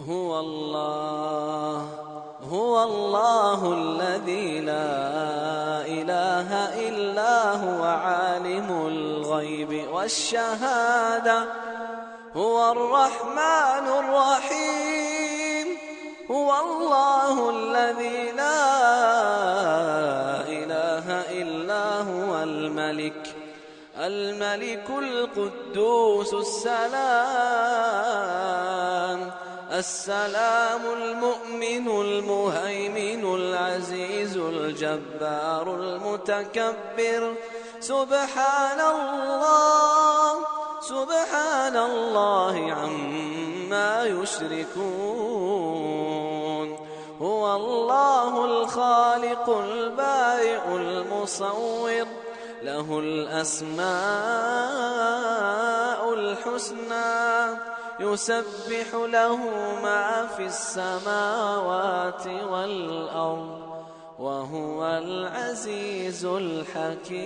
هو الله الذي لا إله إلا هو عالم الغيب والشهادة هو الرحمن الرحيم هو الله الذي لا إله إلا هو الملك القدوس السلام المؤمن المهيمن العزيز الجبار المتكبر سبحان الله عما يشركون هو الله الخالق البارئ المصور له الأسماء الحسنى يسبح له ما في السماوات والأرض وهو العزيز الحكيم.